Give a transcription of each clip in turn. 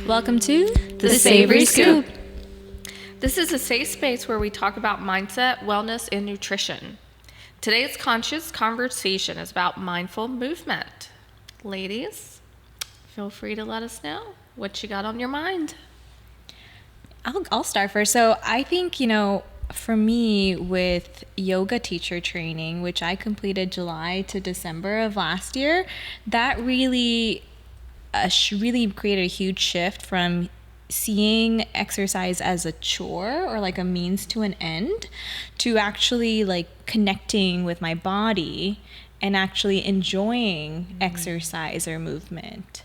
Welcome to The Savory Scoop. This is a safe space where we talk about mindset, wellness, and nutrition. Today's conscious conversation is about mindful movement. Ladies, feel free to let us know what you got on your mind. I'll start first. So I think, for me with yoga teacher training, which I completed July to December of last year, that really created a huge shift from seeing exercise as a chore or like a means to an end to actually like connecting with my body and actually enjoying exercise or movement.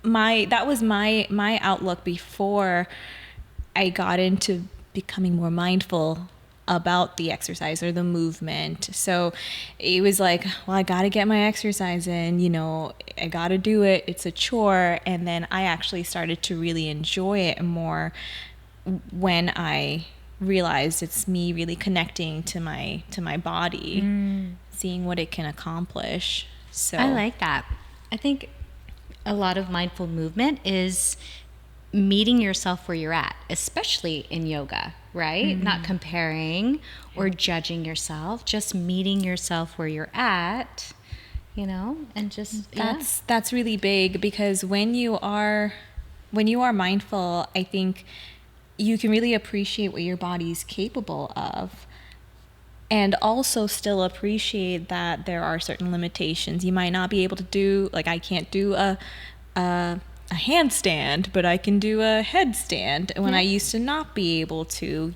That was my outlook before I got into becoming more mindful about the exercise or the movement. So it was like, well, I got to get my exercise in, I got to do it. It's a chore. And then I actually started to really enjoy it more when I realized it's me really connecting to my body, seeing what it can accomplish. So I like that. I think a lot of mindful movement is meeting yourself where you're at, especially in yoga, right? Not comparing or judging yourself, just meeting yourself where you're at, and just that's really big, because when you are mindful, I think you can really appreciate what your body's capable of, and also still appreciate that there are certain limitations. You might not be able to do, like I can't do a handstand, but I can do a headstand when I used to not be able to,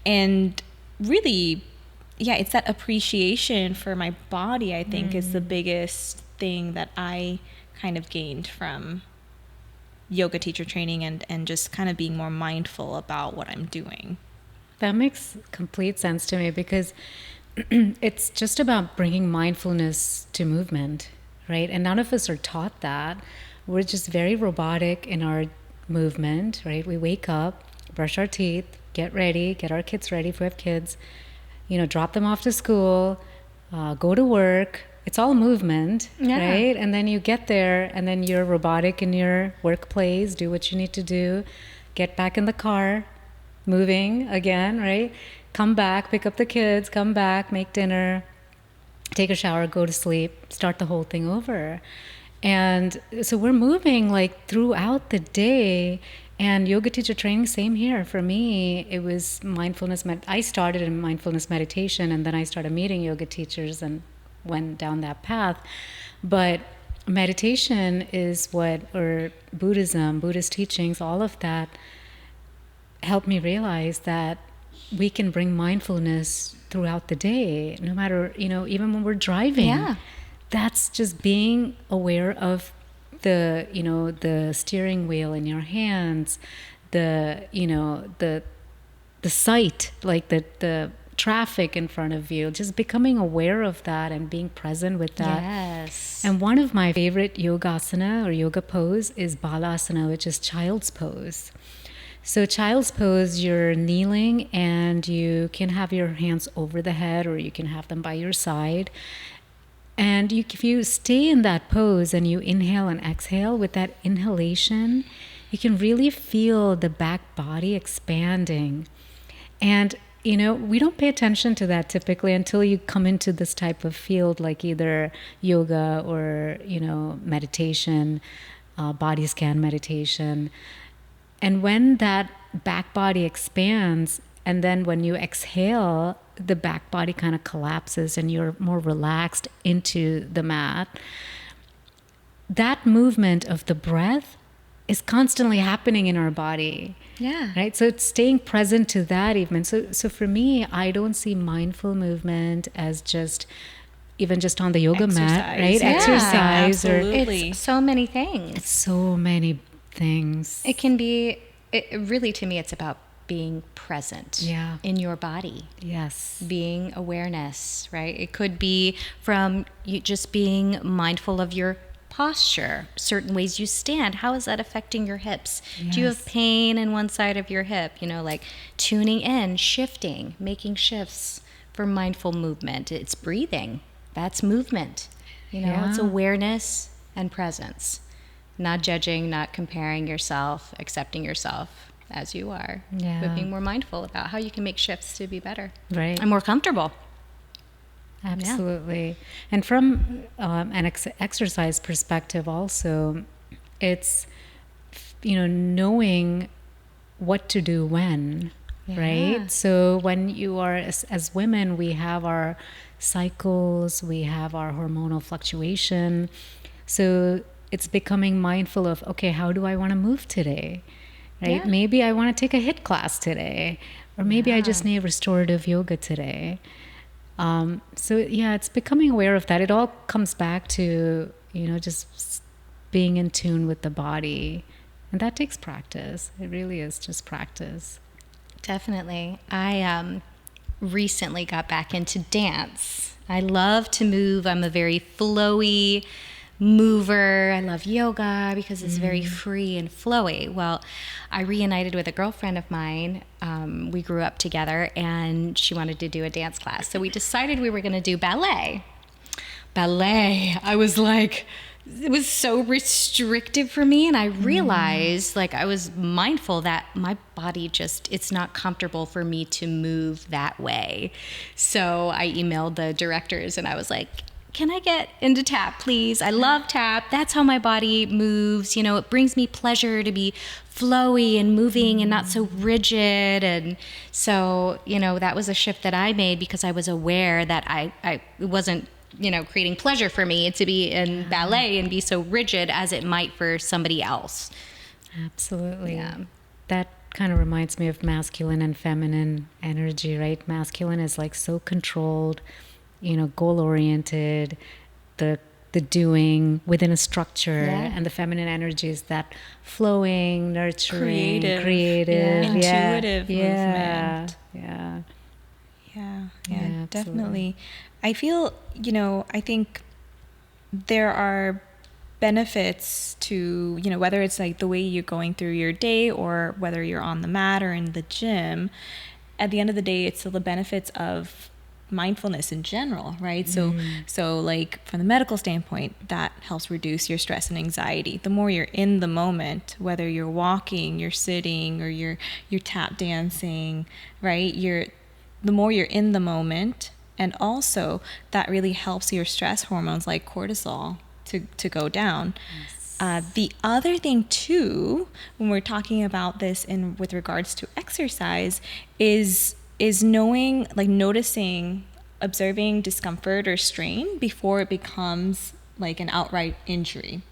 and really, it's that appreciation for my body, I think, is the biggest thing that I kind of gained from yoga teacher training and just kind of being more mindful about what I'm doing. That makes complete sense to me, because it's just about bringing mindfulness to movement, right? And none of us are taught that. We're just very robotic in our movement, right? We wake up, brush our teeth, get ready, get our kids ready if we have kids, drop them off to school, go to work. It's all movement, right? And then you get there and then you're robotic in your workplace, do what you need to do, get back in the car, moving again, right? Come back, pick up the kids, come back, make dinner, take a shower, go to sleep, start the whole thing over. And so we're moving like throughout the day. And yoga teacher training, same here. For me, it was mindfulness. I started in mindfulness meditation, and then I started meeting yoga teachers and went down that path. But meditation is or Buddhism, Buddhist teachings, all of that helped me realize that we can bring mindfulness throughout the day, no matter, even when we're driving. Yeah. That's just being aware of the steering wheel in your hands, the sight, like the traffic in front of you, just becoming aware of that and being present with that. Yes. And one of my favorite yogasana or yoga pose is balasana, which is child's pose. So child's pose, you're kneeling and you can have your hands over the head or you can have them by your side. And if you stay in that pose and you inhale and exhale, with that inhalation, you can really feel the back body expanding. And, we don't pay attention to that typically until you come into this type of field, like either yoga or, meditation, body scan meditation. And when that back body expands, and then when you exhale, the back body kind of collapses and you're more relaxed into the mat. That movement of the breath is constantly happening in our body. Yeah. Right? So it's staying present to that even. So for me, I don't see mindful movement as just on the yoga mat, right? Yeah, Exercise. absolutely. It's so many things. It's so many things. It can be, really to me, it's about being present in your body. Yes. Being awareness, right? It could be from you just being mindful of your posture, certain ways you stand. How is that affecting your hips? Yes. Do you have pain in one side of your hip? Like tuning in, shifting, making shifts for mindful movement. It's breathing. That's movement. It's awareness and presence. not judging, not comparing yourself, accepting yourself as you are, Yeah. but being more mindful about how you can make shifts to be better, Right. and more comfortable. Absolutely. And from an exercise perspective also, it's, knowing what to do when, Yeah. right? So when you are, as women, we have our cycles, we have our hormonal fluctuation. So it's becoming mindful of, okay, how do I want to move today? Right? Yeah. Maybe I want to take a HIIT class today, or maybe I just need restorative yoga today. So yeah, it's becoming aware of that. It all comes back to, just being in tune with the body. And that takes practice. It really is just practice. Definitely. I recently got back into dance. I love to move. I'm a very flowy mover. I love yoga because it's very free and flowy. Well, I reunited with a girlfriend of mine. We grew up together, and she wanted to do a dance class. So we decided we were going to do ballet. I was like, it was so restrictive for me, and I realized, like, I was mindful that my body it's not comfortable for me to move that way. So I emailed the directors and I was like, can I get into tap, please? I love tap. That's how my body moves. It brings me pleasure to be flowy and moving and not so rigid. And so, that was a shift that I made because I was aware that I wasn't, creating pleasure for me to be in ballet and be so rigid as it might for somebody else. Absolutely. Yeah. That kind of reminds me of masculine and feminine energy, right? Masculine is like so controlled, goal oriented, the doing within a structure, and the feminine energy is that flowing, nurturing, creative, intuitive yeah. movement. Yeah. Yeah, Yeah, definitely. I feel, I think there are benefits to, whether it's like the way you're going through your day or whether you're on the mat or in the gym. At the end of the day, it's still the benefits of mindfulness in general, right? So like from the medical standpoint, that helps reduce your stress and anxiety. The more you're in the moment, whether you're walking, you're sitting, or you're tap dancing, right? The more you're in the moment, and also that really helps your stress hormones like cortisol to go down. The other thing too, when we're talking about this with regards to exercise, is knowing, like noticing, observing discomfort or strain before it becomes like an outright injury,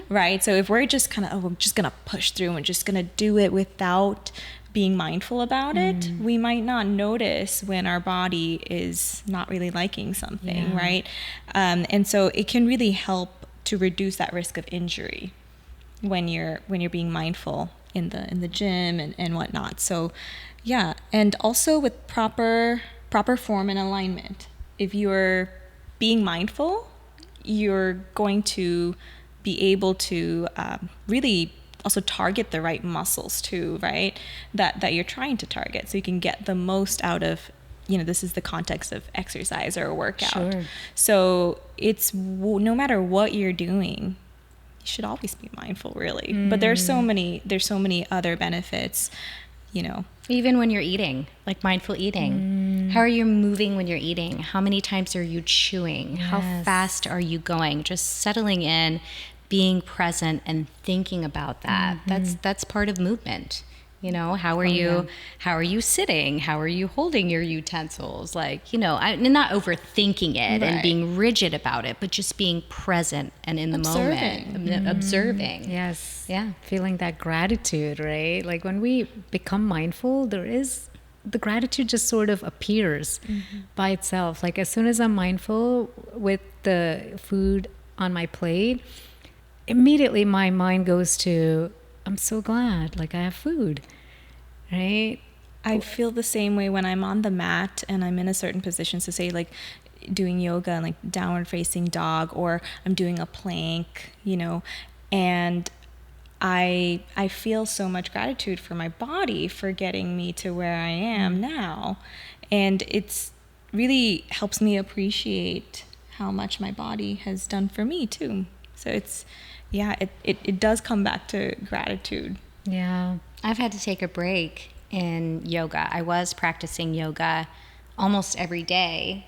right? So if we're just kind of, I'm just gonna push through and just gonna do it without being mindful about it, we might not notice when our body is not really liking something, right? And so it can really help to reduce that risk of injury when you're being mindful in the gym and whatnot. So yeah, and also with proper form and alignment. If you're being mindful, you're going to be able to really also target the right muscles too, right? That you're trying to target, so you can get the most out of, this is the context of exercise or a workout. Sure. So it's no matter what you're doing, you should always be mindful, really. But there's so many other benefits, Even when you're eating, like mindful eating. How are you moving when you're eating? How many times are you chewing? How fast are you going? Just settling in, being present and thinking about that. That's part of movement. How are you sitting? How are you holding your utensils? Like, not overthinking it and being rigid about it, but just being present and in the moment, observing. Yes. Yeah. Feeling that gratitude, right? Like when we become mindful, the gratitude just sort of appears by itself. Like as soon as I'm mindful with the food on my plate, immediately my mind goes to, I'm so glad, like I have food, right? I feel the same way when I'm on the mat and I'm in a certain position. So say like doing yoga and like downward facing dog, or I'm doing a plank, and I feel so much gratitude for my body for getting me to where I am now. And it's really helps me appreciate how much my body has done for me too. So it's, yeah, it does come back to gratitude. Yeah. I've had to take a break in yoga. I was practicing yoga almost every day.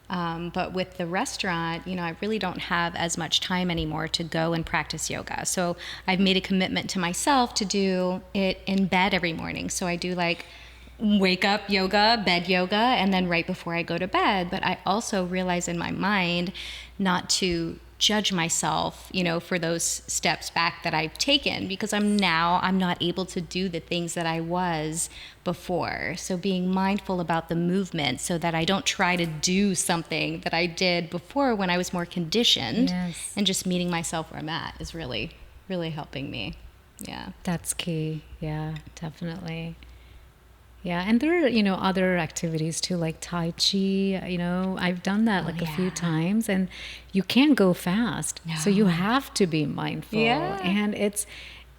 But with the restaurant, I really don't have as much time anymore to go and practice yoga. So I've made a commitment to myself to do it in bed every morning. So I do like wake up yoga, bed yoga, and then right before I go to bed. But I also realize in my mind not to judge myself, for those steps back that I've taken, because I'm not able to do the things that I was before. So being mindful about the movement so that I don't try to do something that I did before when I was more conditioned. Yes. And just meeting myself where I'm at is really, really helping me. Yeah. That's key. Yeah, definitely. Yeah, and there are, other activities too, like Tai Chi. I've done that a few times, and you can't go fast. No. So you have to be mindful. Yeah. And it's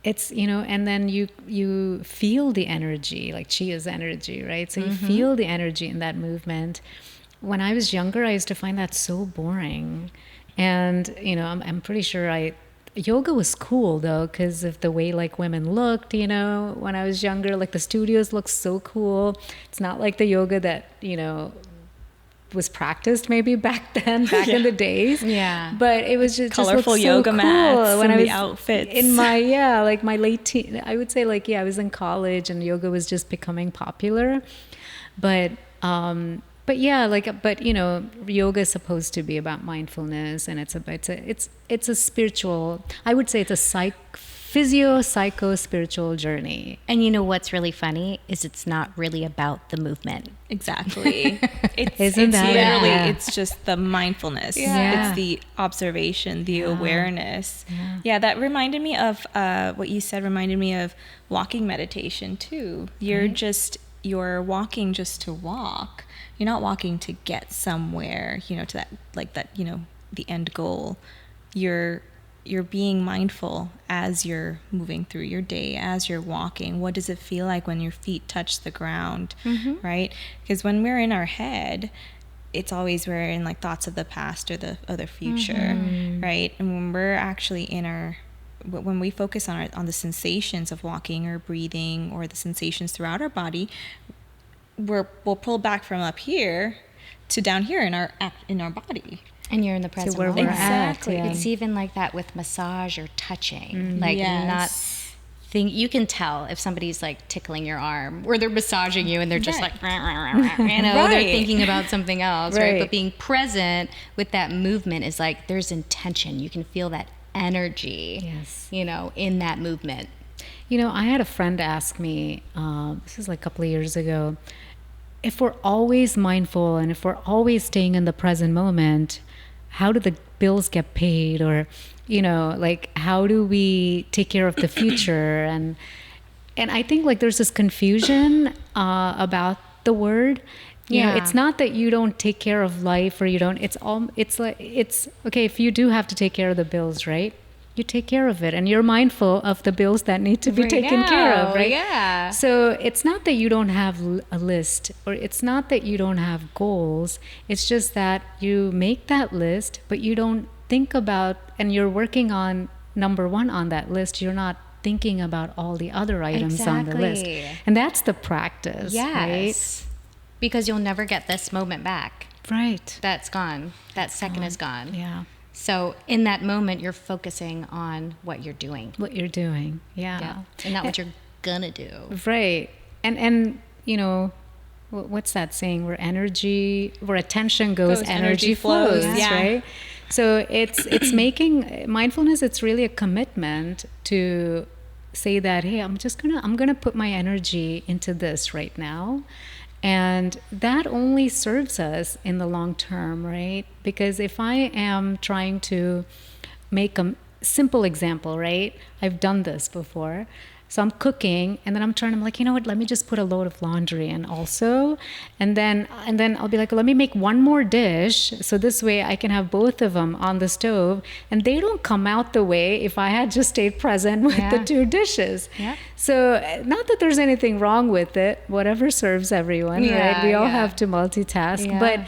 and then you feel the energy, like Chi is energy, right? So you feel the energy in that movement. When I was younger, I used to find that so boring. And, I'm pretty sure yoga was cool though, because of the way like women looked, when I was younger, like the studios looked so cool. It's not like the yoga that, was practiced maybe back then, in the days. Yeah. But it was just Colorful looked so yoga cool mats when and I the was outfits. in my, like my late teen, I would say like, I was in college and yoga was just becoming popular. But yoga is supposed to be about mindfulness, and it's a spiritual, I would say it's a psycho spiritual journey. And you know what's really funny is it's not really about the movement. Exactly. It's Isn't that literally, yeah. it's just the mindfulness. Yeah. It's the observation, the awareness. Yeah. Yeah, that reminded me of what you said, reminded me of walking meditation too. You're walking just to walk. You're not walking to get somewhere, to that, like that, the end goal. You're being mindful as you're moving through your day, as you're walking. What does it feel like when your feet touch the ground, right? Because when we're in our head, it's always we're in like thoughts of the past or the future, right? And when we're actually when we focus on the sensations of walking or breathing or the sensations throughout our body, we'll pull back from up here to down here in our body. And you're in the present where moment. we're at, Exactly. yeah. It's even like that with massage or touching. Yes. You can tell if somebody's like tickling your arm or they're massaging you and they're just Right. like, they're Right. thinking about something else, right? Right. But being present with that movement is like, there's intention. You can feel that energy, Yes. in that movement. I had a friend ask me, this is like a couple of years ago, if we're always mindful and if we're always staying in the present moment, how do the bills get paid? Or, like, how do we take care of the future? And I think like there's this confusion about the word. Yeah. It's not that you don't take care of life or you don't, it's okay, if you do have to take care of the bills, right? You take care of it and you're mindful of the bills that need to be taken care of, right? Yeah. So it's not that you don't have a list or it's not that you don't have goals. It's just that you make that list, but you don't think about, and you're working on number one on that list. You're not thinking about all the other items on the list. Exactly. And that's the practice, Yes. Because you'll never get this moment back. right? That's gone. That second is gone. Yeah. So in that moment, you're focusing on what you're doing. What you're doing. Yeah. And not what you're gonna do. Right. And what's that saying? Where attention goes, energy flows, Yeah. right? So it's making mindfulness, it's really a commitment to say that, hey, I'm gonna put my energy into this right now. And that only serves us in the long term, right? Because if I am trying to make a simple example, right? I've done this before. So I'm cooking and then I'm like, you know what, let me just put a load of laundry in also. And then I'll be like, well, let me make one more dish. So this way I can have both of them on the stove and they don't come out the way if I had just stayed present with the two dishes. Yeah. So not that there's anything wrong with it, whatever serves everyone, Yeah, right? We all yeah. have to multitask, Yeah. but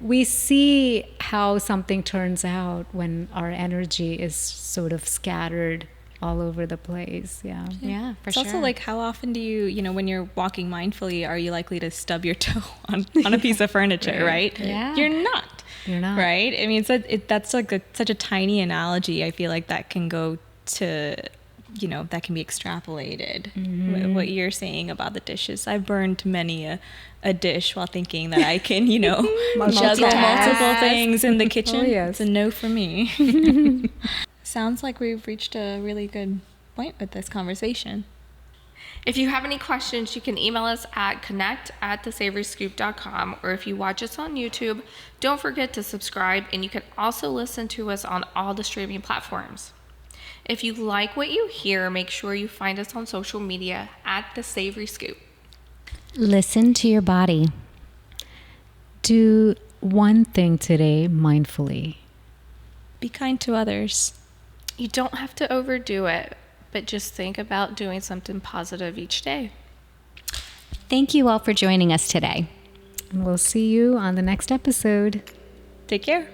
we see how something turns out when our energy is sort of scattered all over the place. Yeah. Yeah, for It's sure. also like, how often do you, when you're walking mindfully, are you likely to stub your toe on a piece of furniture, right? Yeah. You're not. You're not. Right? I mean, that's like such a tiny analogy. I feel like that can go to, that can be extrapolated. What you're saying about the dishes. I've burned many a dish while thinking that I can, juggle multiple things in the kitchen. Oh, yes. It's a no for me. Sounds like we've reached a really good point with this conversation. If you have any questions, you can email us at connect@thesavoryscoop.com, or if you watch us on YouTube, don't forget to subscribe, and you can also listen to us on all the streaming platforms. If you like what you hear, make sure you find us on social media at The Savory Scoop. Listen to your body. Do one thing today mindfully. Be kind to others. You don't have to overdo it, but just think about doing something positive each day. Thank you all for joining us today. And we'll see you on the next episode. Take care.